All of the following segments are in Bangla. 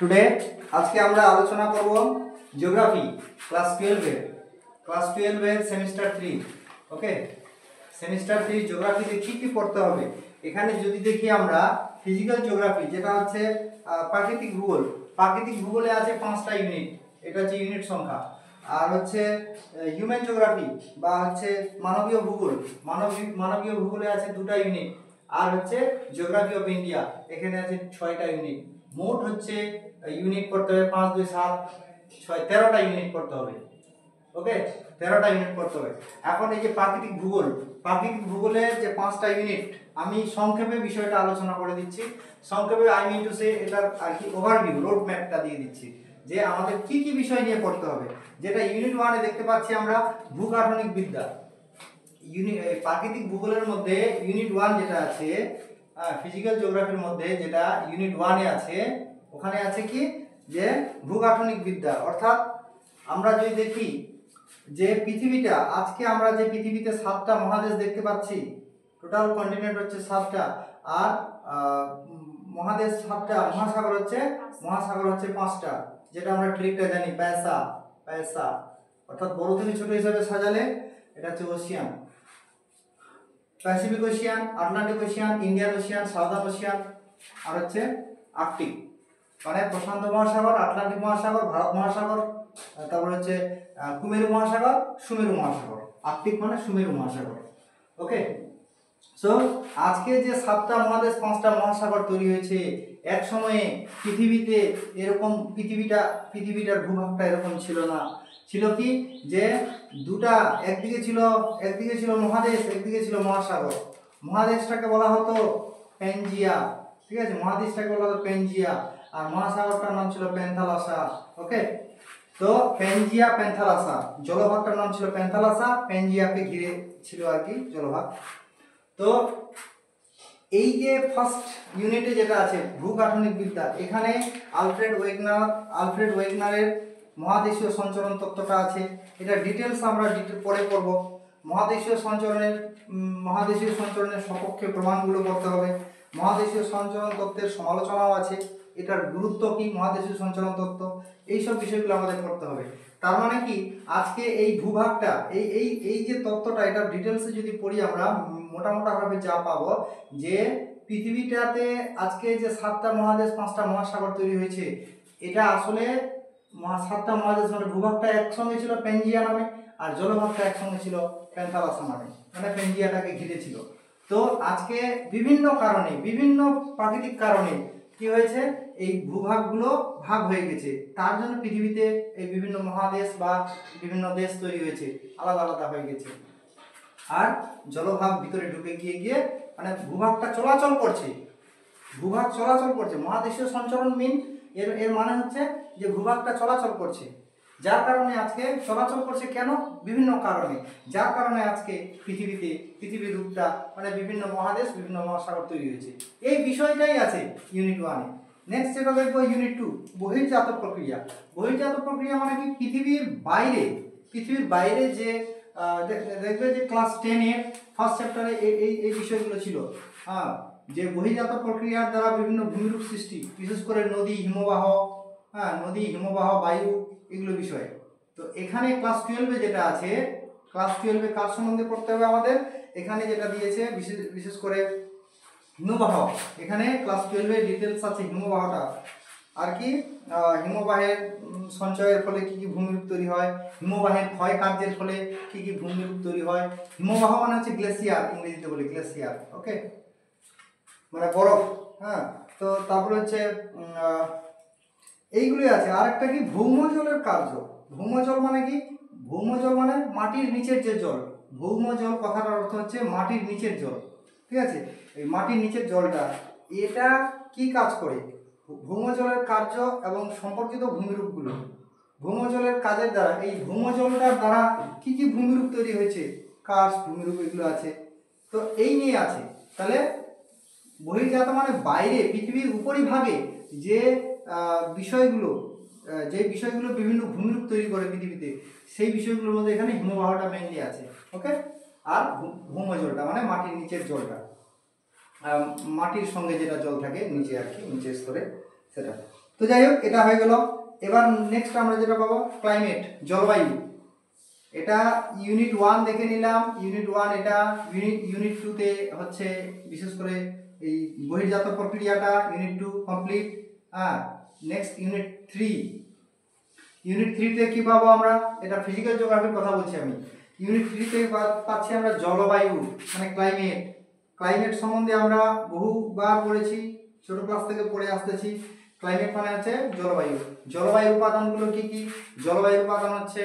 টুডে আজকে আমরা আলোচনা করব জিওগ্রাফি ক্লাস 12 এর সেমিস্টার 3। ওকে, সেমিস্টার 3 জিওগ্রাফিতে কি কি পড়তে হবে। এখানে যদি দেখি আমরা ফিজিক্যাল জিওগ্রাফি, যেটা হচ্ছে প্রাকৃতিক ভূগোল। প্রাকৃতিক ভূগোলে আছে 5টা ইউনিট, এটা হচ্ছে ইউনিট সংখ্যা। আর হচ্ছে হিউম্যান জিওগ্রাফি বা হচ্ছে মানবীয় ভূগোল, মানবীয় ভূগোলে আছে 2টা ইউনিট। আর হচ্ছে জিওগ্রাফি অফ ইন্ডিয়া, এখানে আছে 6টা ইউনিট। মোট হচ্ছে ইউনিট পড়তে হবে 5 2 7 6 13টা ইউনিট পড়তে হবে। ওকে, 13টা ইউনিট পড়তে হবে। এখন এই যে প্রাকৃতিক ভূগোলের যে 5টা ইউনিট, আমি সংক্ষেপে বিষয়টা আলোচনা করে দিচ্ছি। সংক্ষেপে আই মিন টু সে এটার আর কি ওভারভিউ, রোড ম্যাপটা দিয়ে দিচ্ছি যে আমাদের কি কি বিষয় নিয়ে পড়তে হবে। যেটা ইউনিট 1 এ দেখতে পাচ্ছি আমরা ভূগাঠনিক বিদ্যা। প্রাকৃতিক ভূগোলের মধ্যে ইউনিট 1 যেটা আছে, ফিজিক্যাল জিওগ্রাফির মধ্যে যেটা ইউনিট 1 এ আছে, ওখানে আছে কি যে ভূগাঠনিক বিদ্যা। অর্থাৎ আমরা যদি দেখি যে পৃথিবীটা, আজকে আমরা যে পৃথিবীতে 7টা মহাদেশ দেখতে পাচ্ছি, টোটাল কন্টিনেন্ট হচ্ছে 7টা, আর মহাদেশ 7টা, মহাসাগর হচ্ছে 5টা, যেটা আমরা ট্রিকটা জানি প্যাসা। অর্থাৎ বড় থেকে ছোট হিসাবে সাজালে এটা হচ্ছে ocean, Pacific Ocean, Atlantic Ocean, Indian Ocean, Southern Ocean, আর হচ্ছে আর্কটিক, মানে প্রশান্ত মহাসাগর, আটলান্টিক মহাসাগর, ভারত মহাসাগর, তারপর হচ্ছে কুমেরু মহাসাগর, সুমেরু মহাসাগর। আর্কটিক মানে সুমেরু মহাসাগর। ওকে, সো আজকে যে 7টা মহাদেশ 5টা মহাসাগর তৈরি হয়েছে, এক সময়ে পৃথিবীতে এরকম পৃথিবীটার ভূভাগটা এরকম ছিল না। ছিল কি যে দুটা, একদিকে ছিল মহাদেশ, একদিকে ছিল মহাসাগর। মহাদেশটাকে বলা হতো প্যানজিয়া, ঠিক আছে, মহাদেশটাকে বলা হতো প্যানজিয়া, আর মহাসাগরটার নাম ছিল প্যান্থালাসা। ওকে, তো প্যানজিয়া প্যান্থালাসা, জলভাগটার নাম ছিল প্যান্থালাসা, প্যানজিয়াকে ঘিরে ছিল আর কি জলভাগ। তো এই যে ফার্স্ট ইউনিটে যেটা আছে ভূগাঠনিক বিদ্যা, এখানে আলফ্রেড ওয়েগনারের মহাদেশীয় সঞ্চরণ তত্ত্বটা আছে। এটা ডিটেলস আমরা পরে পড়ব। মহাদেশীয় সঞ্চরণের সপক্ষে প্রমাণগুলো করতে হবে। মহাদেশীয় সঞ্চরণ তত্ত্বের সমালোচনাও আছে, এটার গুরুত্ব কি, মহাদেশীয় সঞ্চরণ তত্ত্ব, এইসব বিষয়গুলো আমাদের পড়তে হবে। তার মানে কি আজকে এই ভূভাগটা, এই যে তত্ত্বটা, এটা ডিটেলসে যদি পড়ি আমরা মোটামোটাভাবে যা পাবো যে পৃথিবীটাতে আজকে যে 7টা মহাদেশ 5টা মহাসাগর তৈরি হয়েছে, এটা আসলে 7টা মহাদেশ মানে ভূভাগটা একসঙ্গে ছিল প্যানজিয়া নামে, আর জলভাগটা একসঙ্গে ছিল প্যান্থালাসা নামে, মানে প্যানজিয়াটাকে ঘিরে ছিল। তো আজকে বিভিন্ন কারণে, বিভিন্ন প্রাকৃতিক কারণে কি হয়েছে, এই ভূভাগগুলো ভাগ হয়ে গেছে। তার জন্য পৃথিবীতে এই বিভিন্ন মহাদেশ বা বিভিন্ন দেশ তৈরি হয়েছে, আলাদা আলাদা হয়ে গেছে। আর জলভাগ ভিতরে ঢুকে গিয়ে মানে ভূভাগটা চলাচল করছে, মহাদেশীয় সঞ্চরণ মিন এর মানে হচ্ছে যে ভূভাগটা চলাচল করছে। যার কারণে আজকে চলাচল করছে, কেন, বিভিন্ন কারণে, যার কারণে আজকে পৃথিবীর রূপটা মানে বিভিন্ন মহাদেশ বিভিন্ন মহাসাগর তৈরি হয়েছে। এই বিষয়টাই আছে ইউনিট 1 এ। নেক্সট যেটা দেখবো ইউনিট 2, বহির্জাত প্রক্রিয়া। বহির্জাত প্রক্রিয়া মানে কি, পৃথিবীর বাইরে যে দেখবে যে ক্লাস 10 এর ফার্স্ট চ্যাপ্টারে এই বিষয়গুলো ছিল। যে বহির্জাত প্রক্রিয়ার দ্বারা বিভিন্ন ভূমিরূপ সৃষ্টি, বিশেষ করে নদী, হিমবাহ, বায়ু, এগুলো বিষয়। তো এখানে ক্লাস 12 এ যেটা আছে, ক্লাস 12 এ কার সম্বন্ধে পড়তে হবে আমাদের, এখানে যেটা দিয়েছে বিশেষ করে হিমবাহ। এখানে ক্লাস 12 এ ডিটেলস আছে হিমবাহটা আর কি, হিমবাহের সঞ্চয়ের ফলে কি কি ভূমিরূপ তৈরি হয়, হিমবাহের ক্ষয় কার্যের ফলে কি কি ভূমিরূপ তৈরি হয়। হিমবাহ মানে হচ্ছে গ্লেসিয়ার, ইংরেজিতে বলে গ্লেসিয়ার। ওকে, মানে বরফ। তো তারপরে হচ্ছে এইগুলোই আছে। আর একটা কি, ভৌমজলের কার্য। ভৌমজল মানে কি, ভৌমজল মানে মাটির নিচের যে জল। ভৌমজল কথাটার অর্থ হচ্ছে মাটির নিচের জল, ঠিক আছে। এই মাটির নিচের জলটা, এটা কি কাজ করে, ভৌমজলের কার্য এবং সম্পর্কিত ভূমিরূপগুলো। ভৌমজলের কাজের দ্বারা, এই ভৌমজলটার দ্বারা কি কি ভূমিরূপ তৈরি হয়েছে, কার্স ভূমিরূপ, এগুলো আছে। তো এই নিয়ে আছে। তাহলে বহির্জাত মানে বাইরে, পৃথিবীর উপরিভাগে যে বিষয়গুলো বিভিন্ন ভূমিরূপ তৈরি করে পৃথিবীতে, সেই বিষয়গুলোর মধ্যে এখানে হিমবাহটা মেইনলি আছে। ওকে, আর ভৌমজলটা মানে মাটির নিচের জলটা। মাটির সঙ্গে যেটা জল থাকে নিচে আর কি, নিচের স্তরে সেটা। তো যাই হোক, এটা হয়ে গেল। এবার নেক্সট আমরা যেটা পাবো ক্লাইমেট, জলবায়ু। এটা ইউনিট 1 দেখে নিলাম, ইউনিট 1 এটা। ইউনিট 2তে হচ্ছে বিশেষ করে এই বহির্জাত প্রক্রিয়াটা, unit 2 complete. Next unit 3। Unit 3তে কি পাবো আমরা? এটা ফিজিক্যাল জিওগ্রাফির কথা বলছি আমি। ইউনিট 3তে পাচ্ছি আমরা জলবায়ু মানে ক্লাইমেট। ক্লাইমেট সম্বন্ধে আমরা বহুবার পড়েছি, ছোট ক্লাস থেকে পড়ে আসতেছি। ক্লাইমেট মানে হচ্ছে জলবায়ু। জলবায়ুর উপাদানগুলো কি কি? জলবায়ুর উপাদান হচ্ছে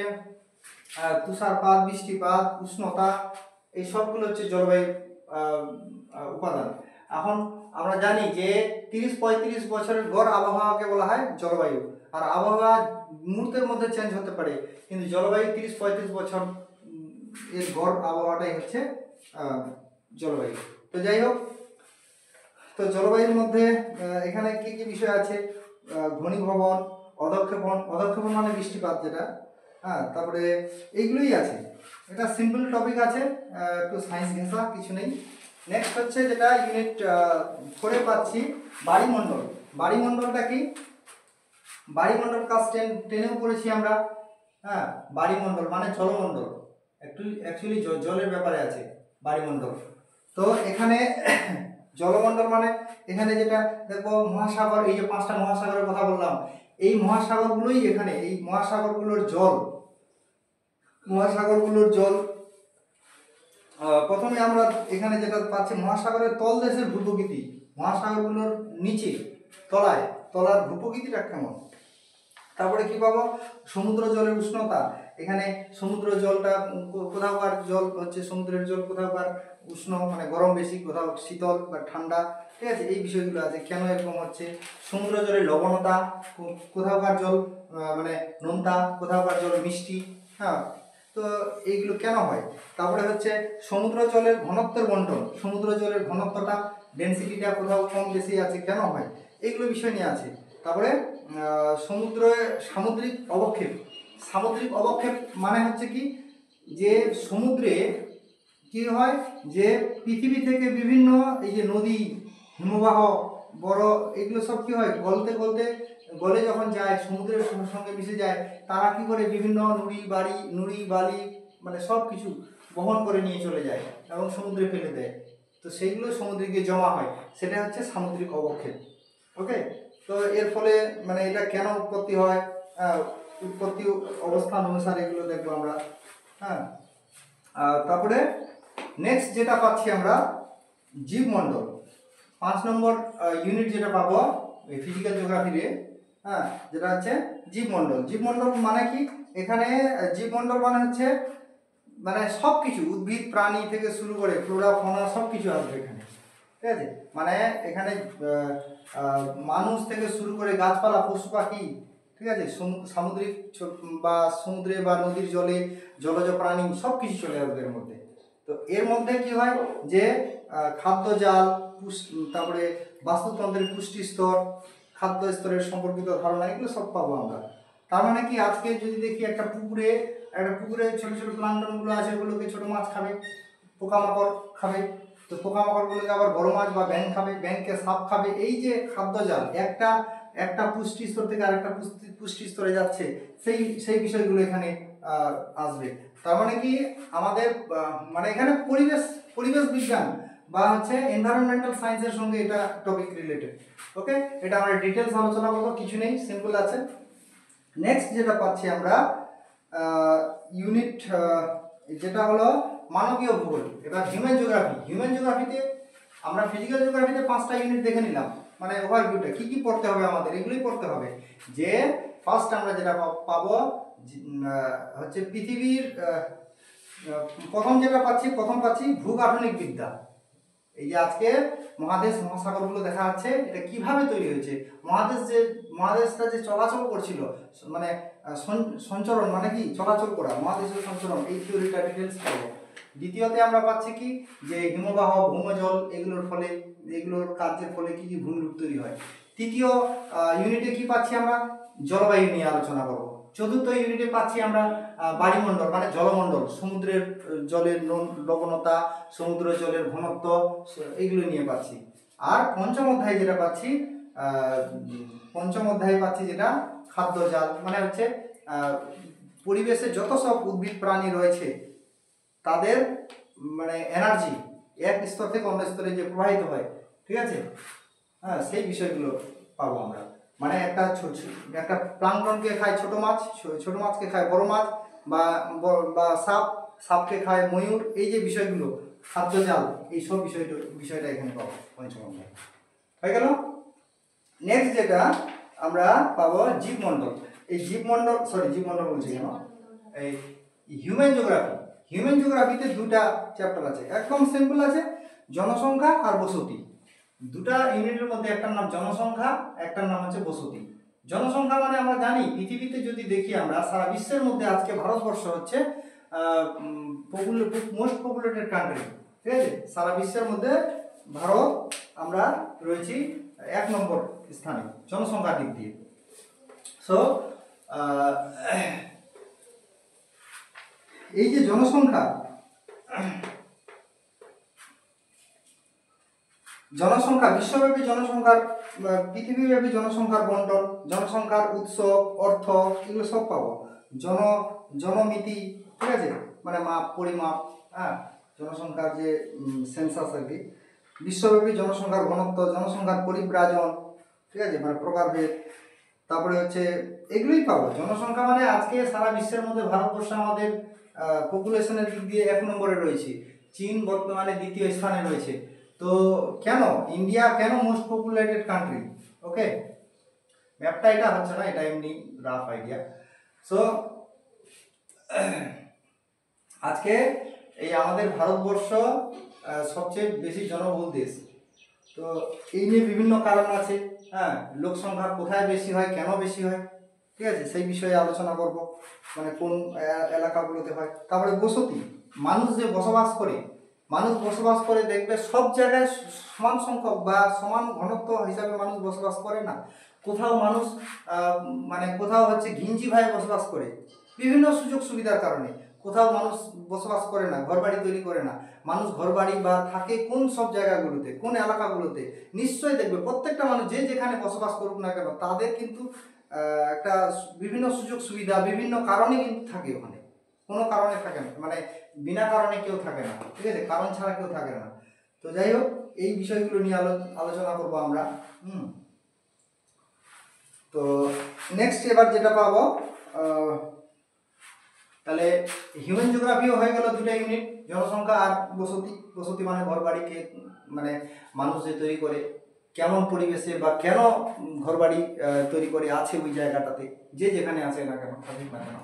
তুষারপাত, বৃষ্টিপাত, উষ্ণতা, এই সবগুলো হচ্ছে জলবায়ুর উপাদান। এখন আমরা জানি যে 30-35 বছরের গড় আবহাওয়াকে বলা হয় জলবায়ু। আর আবহাওয়া মুহূর্তের মধ্যে চেঞ্জ হতে পারে, কিন্তু জলবায়ু 30-35 বছর এর গড় আবহাওয়াটাই হচ্ছে জলবায়ু। তো যাই হোক, তো জলবায়ুর মধ্যে এখানে কি কি বিষয় আছে? ঘনীভবন, অধঃক্ষেপণ। অধঃক্ষেপণ মানে বৃষ্টিপাত যেটা, তারপরে এইগুলোই আছে। এটা সিম্পল টপিক আছে, একটু সায়েন্স ঘেঁষা, কিছু নেই। নেক্সট হচ্ছে যেটা ইউনিট 4-এ পাচ্ছি বায়ুমণ্ডল। বায়ুমণ্ডলটা কি? বায়ুমণ্ডল ক্লাস 10-এও পড়েছি আমরা। বায়ুমণ্ডল মানে জলমণ্ডল, অ্যাকচুয়ালি জলের ব্যাপারে আছে বায়ুমণ্ডল। তো এখানে জলমণ্ডল মানে এখানে যেটা দেখবো মহাসাগর, এই যে 5টা মহাসাগরের কথা বললাম, এই মহাসাগরগুলোই এখানে, এই মহাসাগরগুলোর জল। প্রথমে আমরা এখানে যেটা পাচ্ছি মহাসাগরের তলদেশের ভূপ্রকৃতি, মহাসাগরগুলোর নিচে তলার ভূপ্রকৃতিটা কেমন। তারপরে কি পাবো? সমুদ্র জলের উষ্ণতা। এখানে সমুদ্র জলটা কোথাওকার জল হচ্ছে, সমুদ্রের জল কোথাওকার উষ্ণ মানে গরম বেশি, কোথাও শীতল বা ঠান্ডা, ঠিক আছে, এই বিষয়গুলো আছে কেন এরকম হচ্ছে। সমুদ্র জলের লবণতা, কোথাওকার জল মানে নোনতা, কোথাওকার জল মিষ্টি, তো এইগুলো কেন হয়। তারপরে হচ্ছে সমুদ্র জলের ঘনত্বের বন্টন, সমুদ্র জলের ঘনত্বটা, ডেনসিটিটা কোথাও কম বেশি আছে, কেন হয়, এইগুলো বিষয় নিয়ে আছে। তারপরে সামুদ্রিক অবক্ষেপ মানে হচ্ছে কি, যে সমুদ্রে কি হয়, যে পৃথিবী থেকে বিভিন্ন এই যে নদী, হিমবাহ, বরফ, এগুলো সব কি হয়, গলে যখন যায় সমুদ্রের সঙ্গে মিশে যায়, তারা কি করে বিভিন্ন নুড়ি বালি মানে সব কিছু বহন করে নিয়ে চলে যায় এবং সমুদ্রে ফেলে দেয়। তো সেইগুলো সমুদ্রে গিয়ে জমা হয়, সেটা হচ্ছে সামুদ্রিক অবক্ষেপ। ওকে, তো এর ফলে মানে এটা কেন উৎপত্তি হয়, উৎপত্তি অবস্থান অনুসারে এগুলো দেখবো আমরা। তারপরে নেক্সট যেটা পাচ্ছি আমরা জীবমণ্ডল। 5 নম্বর ইউনিট যেটা পাবো এই ফিজিক্যাল জিওগ্রাফিতে, যেটা হচ্ছে জীবমণ্ডল। জীবমণ্ডল মানে কি? এখানে জীবমণ্ডল মানে হচ্ছে মানে সব কিছু, উদ্ভিদ প্রাণী থেকে শুরু করে ফ্লোরা ফনা সব কিছু আসবে এখানে, ঠিক আছে। মানে এখানে মানুষ থেকে শুরু করে গাছপালা, পশু পাখি, ঠিক আছে, সামুদ্রিক বা সমুদ্রে বা নদীর জলে জলজ প্রাণী সব কিছু চলে আসবে এর মধ্যে। তো এর মধ্যে কি হয় যে খাদ্যজাল, তারপরে বাস্তুতন্ত্রের পুষ্টি স্তর, খাদ্য স্তরের সম্পর্কিত ধারণা, এগুলো সব পাবো আমরা। তার মানে কি, আজকে যদি দেখি একটা পুকুরে ছোট ছোট প্লান্টনগুলো আছে, ওগুলোকে ছোট মাছ খাবে, পোকামাকড় খাবে, তো পোকামাকড়গুলোকে আবার বড় মাছ বা ব্যাঙ খাবে, ব্যাঙকে সাপ খাবে। এই যে খাদ্যজাল একটা পুষ্টি স্তর থেকে আরেকটা পুষ্টি স্তরে যাচ্ছে, সেই বিষয়গুলো এখানে আসবে। তার মানে কি, আমাদের মানে এখানে পরিবেশ বিজ্ঞান বা হচ্ছে এনভায়রনমেন্টাল সায়েন্সের সঙ্গে এটা টপিক রিলেটেড। ওকে, এটা আমরা ডিটেলস আলোচনা করবো, কিছু নেই, সিম্পল আছে। নেক্সট যেটা পাচ্ছি আমরা ইউনিট যেটা হলো মানবীয় ভূগোল। এবার হিউম্যান জিওগ্রাফিতে আমরা ফিজিক্যাল জিওগ্রাফিতে 5টা ইউনিট দেখে নিলাম, মানে ওভারভিউটা কি কি পড়তে হবে আমাদের, এগুলোই পড়তে হবে। যে ফার্স্ট আমরা যেটা পাবো হচ্ছে পৃথিবীর প্রথম পাচ্ছি ভূগাঠনিক বিদ্যা। এই যে আজকে মহাসাগরগুলো দেখা যাচ্ছে, এটা কিভাবে তৈরি হয়েছে, মহাদেশটা যে চলাচল করছিল, মানে সঞ্চরণ মানে কি, চলাচল করা, মহাদেশের সঞ্চরণ, এই থিওরিটা ডিটেলস পাবো। দ্বিতীয়তে আমরা পাচ্ছি কি, যে হিমবাহ, ভৌমজল, এগুলোর কার্যের ফলে কি কি ভূমিরূপ তৈরি হয়। তৃতীয় ইউনিটে কি পাচ্ছি আমরা, জলবায়ু নিয়ে আলোচনা করব। চতুর্থ ইউনিটে পাচ্ছি আমরা বায়ুমণ্ডল মানে জলমণ্ডল, সমুদ্রের জলের লবণতা, সমুদ্র জলের ঘনত্ব, এইগুলো নিয়ে পাচ্ছি। আর পঞ্চম অধ্যায় যেটা পাচ্ছি, পঞ্চম অধ্যায়ে পাচ্ছি যেটা খাদ্যজাল, মানে হচ্ছে পরিবেশে যত সব উদ্ভিদ প্রাণী রয়েছে তাদের মানে এনার্জি এক স্তর থেকে অন্য স্তরে যে প্রবাহিত হয়, ঠিক আছে, হ্যাঁ, সেই বিষয়গুলো পাবো আমরা। মানে একটা প্লাঙ্কটনকে খায় ছোট মাছ, ছোট মাছকে খায় বড় মাছ, বা সাপকে খায় ময়ূর, এই যে বিষয়গুলো খাদ্যজাল, এই সব বিষয়টা এখানে পাবো পঞ্চম অধ্যায়। হয়ে গেল। নেক্সট যেটা আমরা পাবো জীবমণ্ডল। এই জীবমণ্ডল বলছি কেন, এই হিউম্যান জিওগ্রাফি। হিউম্যান জিওগ্রাফিতে দুটা চ্যাপ্টার আছে, একদম সিম্পল আছে, জনসংখ্যা আর বসতি। দুটা ইউনিটের মধ্যে একটার নাম জনসংখ্যা, একটার নাম হচ্ছে বসতি। জনসংখ্যা মানে আমরা জানি পৃথিবীতে যদি দেখি আমরা সারা বিশ্বের মধ্যে আজকে ভারতবর্ষ হচ্ছে মোস্ট পপুলেটেড কান্ট্রি, ঠিক আছে। সারা বিশ্বের মধ্যে ভারত আমরা রয়েছি 1 নম্বর স্থানে জনসংখ্যার দিক দিয়ে। সো এই যে জনসংখ্যা বিশ্বব্যাপী জনসংখ্যার, পৃথিবীব্যাপী জনসংখ্যার বন্টন, জনসংখ্যার উৎস, অর্থ, এগুলো সব পাবো। জনমিতি, ঠিক আছে, মানে মাপ, পরিমাপ, হ্যাঁ, জনসংখ্যার যে সেন্সাস আর কি, বিশ্বব্যাপী জনসংখ্যার ঘনত্ব, জনসংখ্যার পরিব্রাজন, ঠিক আছে, মানে প্রকারভেদ, তারপরে হচ্ছে এগুলোই পাবো। জনসংখ্যা মানে আজকে সারা বিশ্বের মধ্যে ভারতবর্ষ আমাদের পপুলেশনের দিক দিয়ে 1 নম্বরে রয়েছে, চীন বর্তমানে 2য় স্থানে রয়েছে। তো কেন ইন্ডিয়া কেন মোস্ট পপুলেটেড কান্ট্রি? ওকে, ম্যাপটা এটা হচ্ছে না, এটা এমনি রাফ আইডিয়া। সো আজকে এই আমাদের ভারতবর্ষ সবচেয়ে বেশি জনবহুল দেশ। তো এই নিয়ে বিভিন্ন কারণ আছে, হ্যাঁ, লোক সংখ্যা কোথায় বেশি হয়, কেন বেশি হয়, ঠিক আছে, সেই বিষয়ে আলোচনা করব, মানে কোন এলাকাগুলোতে হয়। তারপরে বসতি, মানুষ যে বসবাস করে দেখবে সব জায়গায় সমান সংখ্যক বা সমান ঘনত্ব হিসাবে মানুষ বসবাস করে না। কোথাও মানুষ মানে কোথাও হচ্ছে ঘিঞ্জি ভাবে বসবাস করে বিভিন্ন সুযোগ সুবিধার কারণে, কোথাও মানুষ বসবাস করে না, ঘরবাড়ি তৈরি করে না। মানুষ ঘরবাড়ি বা থাকে কোন সব জায়গাগুলোতে, কোন এলাকাগুলোতে, নিশ্চয়ই দেখবে প্রত্যেকটা মানুষ যে যেখানে বসবাস করুক না কেন তাদের কিন্তু একটা বিভিন্ন সুযোগ সুবিধা বিভিন্ন কারণে কিন্তু থাকে ওখানে, কোনো কারণে থাকে না, মানে বিনা কারণে কেউ থাকে না, ঠিক আছে, কারণ ছাড়া কেউ থাকে না। তো যাই হোক, এই বিষয়গুলো নিয়ে আলোচনা করবো আমরা। তো নেক্সট এবার যেটা পাবো, তাহলে হিউম্যান জিওগ্রাফিও হয়ে গেল 2টা ইউনিট, জনসংখ্যা আর বসতি। বসতি মানে ঘরবাড়িকে, মানে মানুষ যে তৈরি করে কেমন পরিবেশে বা কেন ঘরবাড়ি তৈরি করে আছে ওই জায়গাটাতে, যে যেখানে আছে না কেন, থাকুক না কেন,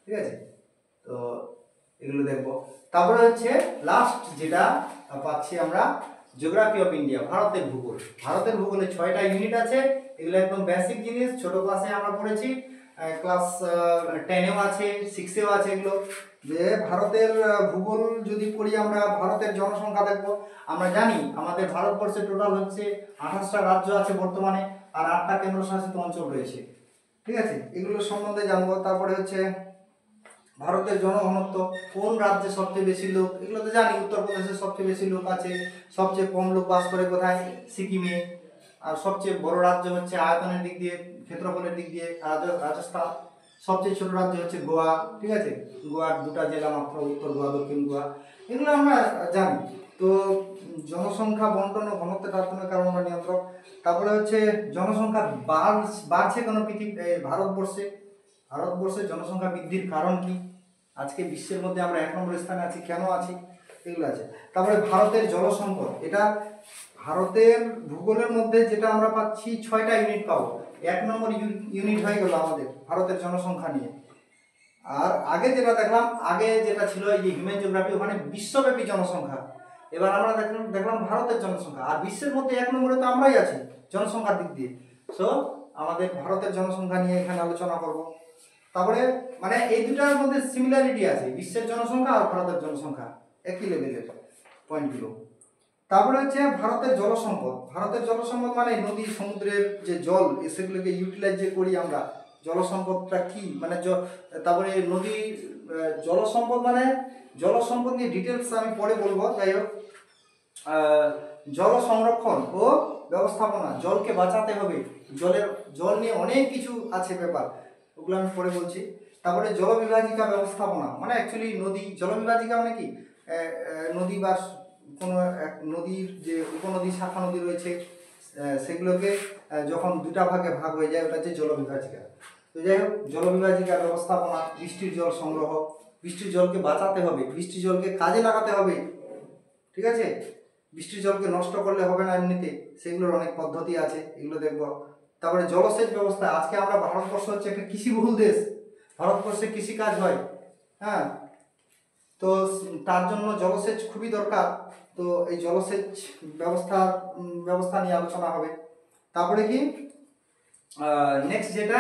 ঠিক আছে। তো এগুলো দেখবো। তারপরে হচ্ছে লাস্ট যেটা পাচ্ছি আমরা, জিওগ্রাফি অফ ইন্ডিয়া, ভারতের ভূগোল। ভারতের ভূগোলে 6টা ইউনিট আছে, এগুলো একদম বেসিক জিনিস, ছোট ক্লাসে আমরা পড়েছি, ক্লাস 10এও আছে, 6এও আছে। এগুলো যে ভারতের ভূগোল যদি পড়ি আমরা, ভারতের জনসংখ্যা দেখবো। আমরা জানি আমাদের ভারতবর্ষে টোটাল হচ্ছে 28টা রাজ্য আছে বর্তমানে, আর 8টা কেন্দ্রশাসিত অঞ্চল রয়েছে, ঠিক আছে, এগুলো সম্বন্ধে জানবো। তারপরে হচ্ছে ভারতের জনঘনত্ব, কোন রাজ্যে সবচেয়ে বেশি লোক, এগুলো তো জানি, উত্তরপ্রদেশে সবচেয়ে বেশি লোক আছে, সবচেয়ে কম লোক বাস করে কোথায়, সিকিমে। আর সবচেয়ে বড় রাজ্য হচ্ছে আয়তনের দিক দিয়ে, ক্ষেত্রফলের দিক দিয়ে রাজস্থান। সবচেয়ে ছোট রাজ্য হচ্ছে গোয়া, ঠিক আছে, গোয়ার 2টা জেলা মাত্র, উত্তর গোয়া, দক্ষিণ গোয়া, এগুলো আমরা জানি। তো জনসংখ্যা বন্টন ও ঘনত্বের তারতম্যের কারণ আমরা নিয়ন্ত্রক। তারপরে হচ্ছে জনসংখ্যা বাড়ছে কেন ভারতবর্ষে জনসংখ্যা বৃদ্ধির কারণ কি, আজকে বিশ্বের মধ্যে আমরা 1 নম্বর স্থানে আছি, কেন আছি, এগুলো আছে। তারপরে ভারতের জলসম্পদ, এটা ভারতের ভূগোলের মধ্যে যেটা আমরা পাচ্ছি 6টা ইউনিট পাবো। 1 নম্বর ইউনিট হয়ে গেল আমাদের ভারতের জনসংখ্যা নিয়ে। আর আগে যেটা দেখলাম, আগে যেটা ছিল এই যে হিউম্যান জিওগ্রাফি, ওখানে বিশ্বব্যাপী জনসংখ্যা। এবার আমরা দেখলাম ভারতের জনসংখ্যা, আর বিশ্বের মধ্যে 1 নম্বরে তো আমরাই আছি জনসংখ্যার দিক দিয়ে। সো আমাদের ভারতের জনসংখ্যা নিয়ে এখানে আলোচনা করব। তারপরে মানে এই দুটার মধ্যে সিমিলারিটি আছে, বিশ্বের জনসংখ্যা আর ভারতের জনসংখ্যা একই লেভেলের পয়েন্টগুলো। তারপরে হচ্ছে ভারতের জলসম্পদ। ভারতের জলসম্পদ মানে নদী সমুদ্রের যে জল, সেগুলোকে ইউটিলাইজ যে করি আমরা, জল সম্পদটা কি, মানে তারপরে নদী জল সম্পদ মানে জল সম্পদ নিয়ে ডিটেলস আমি পরে বলবো। যাই হোক, জল সংরক্ষণ ও ব্যবস্থাপনা, জলকে বাঁচাতে হবে, জল নিয়ে অনেক কিছু আছে ব্যাপার, ওগুলো আমি পরে বলছি। তারপরে জলবিভাজিকা ব্যবস্থাপনা, মানে অ্যাকচুয়ালি নদী, জলবিভাজিকা মানে কি, নদী বা কোনো এক নদীর যে উপনদী শাখা নদী রয়েছে সেগুলোকে যখন দুটা ভাগে ভাগ হয়ে যায় ওটা হচ্ছে জলবিভাজিকা। তো যাই হোক, জলবিভাজিকা ব্যবস্থাপনা, বৃষ্টির জল সংগ্রহ, বৃষ্টির জলকে বাঁচাতে হবে, বৃষ্টির জলকে কাজে লাগাতে হবে, ঠিক আছে, বৃষ্টির জলকে নষ্ট করলে হবে না এমনিতে, সেগুলোর অনেক পদ্ধতি আছে, এগুলো দেখব। তারপরে জলসেচ ব্যবস্থা, আজকে আমরা ভারতবর্ষ হচ্ছে একটা কৃষিবহুল দেশ, ভারতবর্ষে কৃষিকাজ হয়, হ্যাঁ, তো তার জন্য জলসেচ খুবই দরকার। তো এই জলসেচ ব্যবস্থা নিয়ে আলোচনা হবে। তারপরে কি নেক্সট যেটা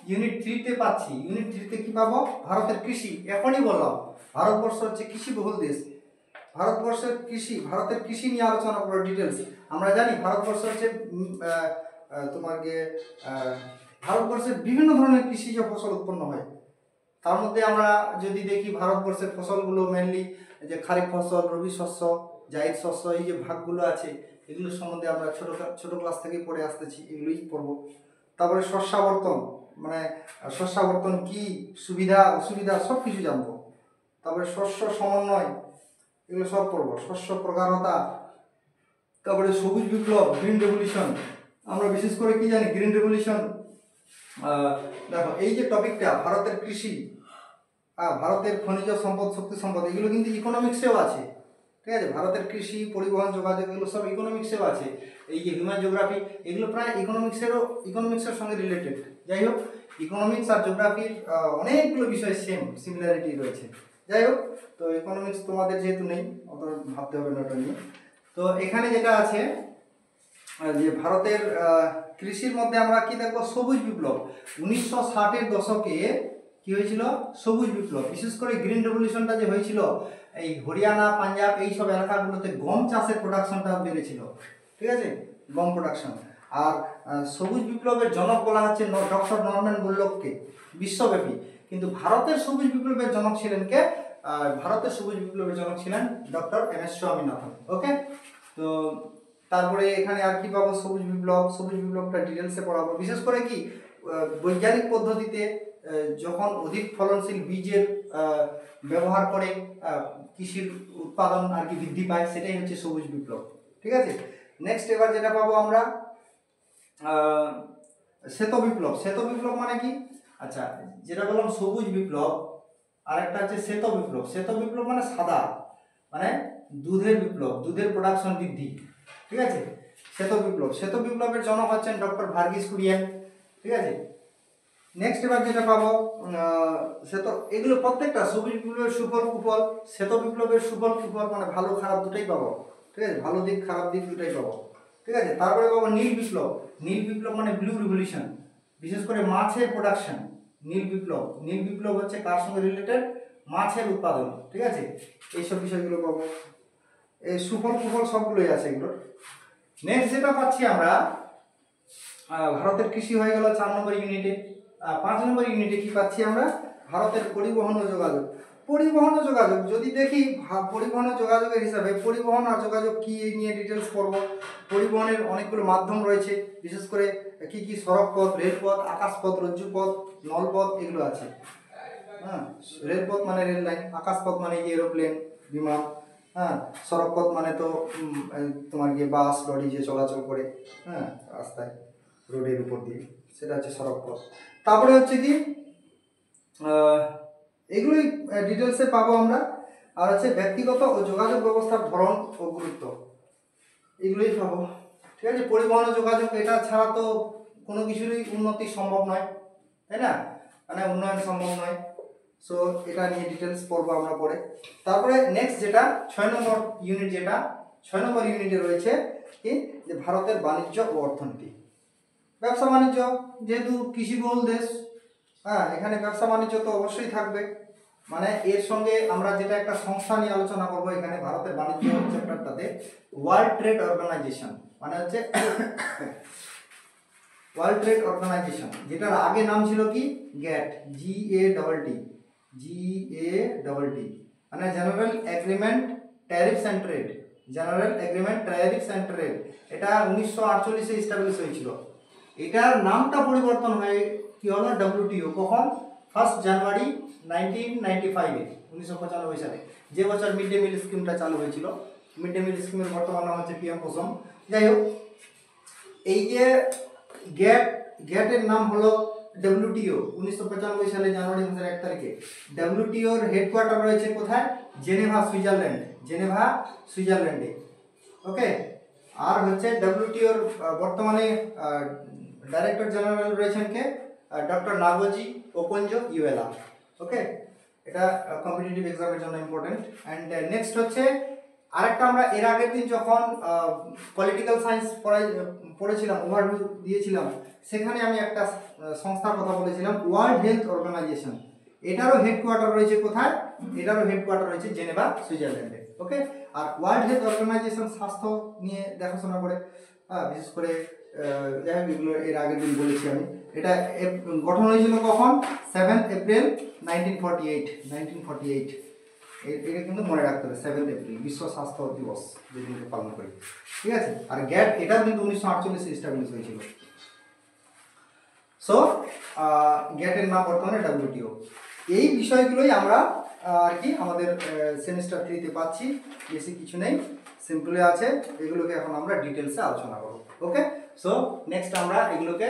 ইউনিট 3-তে পাচ্ছি, ইউনিট 3-তে কি পাবো, ভারতের কৃষি, এখনই বললাম ভারতবর্ষ হচ্ছে কৃষিবহুল দেশ, ভারতের কৃষি নিয়ে আলোচনা করবো ডিটেলস। আমরা জানি ভারতবর্ষ হচ্ছে ভারতবর্ষের বিভিন্ন ধরনের কৃষিজ ফসল উৎপন্ন হয়। তার মধ্যে আমরা যদি দেখি ভারতবর্ষের ফসলগুলো মেনলি যে খারিফ ফসল, রবি শস্য, জায়িদ শস্য, এই যে ভাগগুলো আছে এগুলোর সম্বন্ধে আমরা ছোট ক্লাস থেকেই পড়ে আসতেছি, এগুলোই পড়বো। তারপরে শস্যাবর্তন, মানে শস্যাবর্তন কি, সুবিধা অসুবিধা সব কিছু জানবো। তারপরে শস্য সমন্বয়, এগুলো সব পড়বো, শস্য প্রকারতা। তারপরে সবুজ বিপ্লব, গ্রিন রেভলিউশন, আমরা বিশেষ করে কি জানি গ্রিন রেভলিউশন, দেখো এই যে টপিকটা ভারতের কৃষি, ভারতের খনিজ সম্পদ, শক্তি সম্পদ, এগুলো কিন্তু ইকোনমিক্সেও আছে, ঠিক আছে, ভারতের কৃষি, পরিবহন, যোগাযোগ, এগুলো সব ইকোনমিক্সেও আছে। এই যে হিউম্যান জিওগ্রাফি, এগুলো প্রায় ইকোনমিক্সের সঙ্গে রিলেটেড। যাই হোক, ইকোনমিক্স আর জিওগ্রাফির অনেকগুলো বিষয় সিমিলারিটি রয়েছে। যাই হোক, তো ইকোনমিক্স তোমাদের যেহেতু নেই অত ভাবতে হবে না ওটা নিয়ে। তো এখানে যেটা আছে যে ভারতের কৃষির মধ্যে আমরা কি দেখবো, সবুজ বিপ্লব, 1960-এর দশকে কি হয়েছিল, সবুজ বিপ্লব, বিশেষ করে গ্রিন রেভলিউশনটা যে হয়েছিল এই হরিয়ানা, পাঞ্জাব এই সব এলাকাগুলোতে গম চাষের প্রোডাকশনটা বেড়েছিল, ঠিক আছে, গম প্রোডাকশন। আর সবুজ বিপ্লবের জনক বলা হচ্ছে ডক্টর নরম্যান বোরলগকে বিশ্বব্যাপী, কিন্তু ভারতের সবুজ বিপ্লবের জনক ছিলেন কে, ভারতের সবুজ বিপ্লবের জনক ছিলেন ডক্টর MS স্বামীনাথন। ওকে, তো তারপরে এখানে আর কি পাবো, সবুজ বিপ্লবটা ডিটেলসে পড়াবো, বিশেষ করে কি বৈজ্ঞানিক পদ্ধতিতে যখন অধিক ফলনশীল বীজের ব্যবহার করে কৃষির উৎপাদন আর কি বৃদ্ধি পায়, সেটাই হচ্ছে সবুজ বিপ্লব, ঠিক আছে। নেক্সট এবার যেটা পাবো আমরা শ্বেত বিপ্লব মানে কি, আচ্ছা যেটা বললাম সবুজ বিপ্লব, আর একটা হচ্ছে শ্বেত বিপ্লব মানে সাদা, মানে দুধের বিপ্লব, দুধের প্রোডাকশন বৃদ্ধি, ঠিক আছে, শ্বেত বিপ্লবের জনক হচ্ছেন ডক্টর ভার্গিস কুরিয়েন, ঠিক আছে। নেক্সট এবার যেটা পাবো এগুলো প্রত্যেকটা সবুজ বিপ্লবের সুফল কুফল, শ্বেত বিপ্লবের সুফল কুফল, মানে ভালো খারাপ দুটাই পাবো, ঠিক আছে, ভালো দিক খারাপ দিক দুটাই পাবো, ঠিক আছে। তারপরে পাবো নীল বিপ্লব মানে ব্লু রিভলিউশন, বিশেষ করে মাছের প্রোডাকশন, নীল বিপ্লব হচ্ছে কার সঙ্গে রিলেটেড, মাছের উৎপাদন, ঠিক আছে, এইসব বিষয়গুলো পাবো। এই সুফল কুফল সবগুলোই আছে এগুলো। নেক্সট যেটা পাচ্ছি আমরা ভারতের কৃষি হয়ে গেল 4 নম্বর ইউনিটে। 5 নম্বর ইউনিটে কি পাচ্ছি আমরা, ভারতের পরিবহন ও যোগাযোগ। যদি দেখি পরিবহন ও যোগাযোগের হিসাবে পরিবহন আর যোগাযোগ কি এই নিয়ে ডিটেলস পড়ব। পরিবহনের অনেকগুলো মাধ্যম রয়েছে, বিশেষ করে কি কি সড়কপথ, রেলপথ, আকাশপথ, রজ্জুপথ, নলপথ, এগুলো আছে। হ্যাঁ, রেলপথ মানে রেল লাইন, আকাশপথ মানে এরোপ্লেন, বিমান, হ্যাঁ, সড়কপথ মানে তো তোমার গিয়ে বাস, লরি যে চলাচল করে, হ্যাঁ, রাস্তায় রোডের উপর দিয়ে, সেটা হচ্ছে সড়কপথ। তারপরে হচ্ছে কি এগুলোই ডিটেলসে পাবো আমরা। আর হচ্ছে ব্যক্তিগত ও যোগাযোগ ব্যবস্থার ধরন ও গুরুত্ব, এগুলোই পাবো, ঠিক আছে। পরিবহন ও যোগাযোগ, এটা ছাড়া তো কোনো কিছুরই উন্নতি সম্ভব নয়, তাই না, মানে উন্নয়ন সম্ভব নয়। সো এটা নিয়ে ডিটেলস পড়বো আমরা পরে। তারপরে নেক্সট যেটা 6 নম্বর ইউনিটে রয়েছে কি, যে ভারতের বাণিজ্য ও অর্থনীতি। ব্যবসা বাণিজ্য, যেহেতু কৃষিবহুল দেশ, হ্যাঁ, এখানে ব্যবসা বাণিজ্য তো অবশ্যই থাকবে, মানে এর সঙ্গে আমরা যেটা একটা সংস্থা নিয়ে আলোচনা করবো এখানে ভারতের বাণিজ্য চ্যাপ্টারটাতে, ওয়ার্ল্ড ট্রেড অর্গানাইজেশন, মানে হচ্ছে ওয়ার্ল্ড ট্রেড অর্গানাইজেশন, যেটার আগে নাম ছিল কি গ্যাট, GATT, মানে general agreement tariffs and trade, general agreement tariffs and trade. এটা 1948-এ এস্টাবলিশ হয়েছিল। এটার নামটা পরিবর্তন হয়ে কি হলো WTO, কখন? 1 জানুয়ারি 1995-এ, 1995 সালে, যে বছর মিড ডে মিল স্কিমটা চালু হয়েছিল। মিড ডে মিল স্কিমের বর্তমান নাম হচ্ছে PM পোষণ। যাই হোক, এই যে গ্যাটের নাম হলো WTO 1995 সালে জানুয়ারি মাসের 1 তারিখে। WTOর হেডকোয়ার্টার রয়েছে কোথায়? জেনেভা, সুইজারল্যান্ডে। ওকে, আর হচ্ছে WTOর বর্তমানে ডাইরেক্টর জেনারেল রয়েছেন কে? Doctor নাগোজি Okonjo ইওয়েলা। ওকে, এটা কম্পিটিটিভ এক্সামের জন্য ইম্পর্টেন্ট। অ্যান্ড নেক্সট হচ্ছে আরেকটা, আমরা এর আগের দিন যখন পলিটিক্যাল সায়েন্স পড়েছিলাম, ওভারভিউ দিয়েছিলাম, সেখানে আমি একটা সংস্থার কথা বলেছিলাম, ওয়ার্ল্ড হেলথ অর্গানাইজেশন। এটারও হেডকোয়ার্টার রয়েছে কোথায়? এটারও হেডকোয়ার্টার রয়েছে জেনেভা, সুইজারল্যান্ডে। ওকে, আর ওয়ার্ল্ড হেলথ অর্গানাইজেশন স্বাস্থ্য নিয়ে দেখাশোনা করে, বিশেষ করে যাই হোক, এগুলো এর আগের দিন বলেছি আমি। এটা গঠন হয়েছিল কখন? 7 এপ্রিল 1948। এটা কিন্তু মনে রাখতে হবে, 7 এপ্রিল বিশ্ব স্বাস্থ্য দিবস যেদিনকে পালন করি। ঠিক আছে, আর গ্যাট এটাও কিন্তু 1948-এ এস্টাবলিশ হয়েছিল। সো গ্যাটের নাম বর্তমানে WTO। এই বিষয়গুলোই আমরা আর কি আমাদের সেমিস্টার 3-তে পাচ্ছি, বেশি কিছু নেই, সিম্পলি আছে। এগুলোকে এখন আমরা ডিটেলসে আলোচনা করব। ওকে, সো নেক্সট আমরা এগুলোকে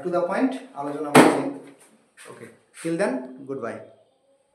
টু দ্য পয়েন্ট আলোচনা করছি। ওকে, টিল দেন, গুড বাই।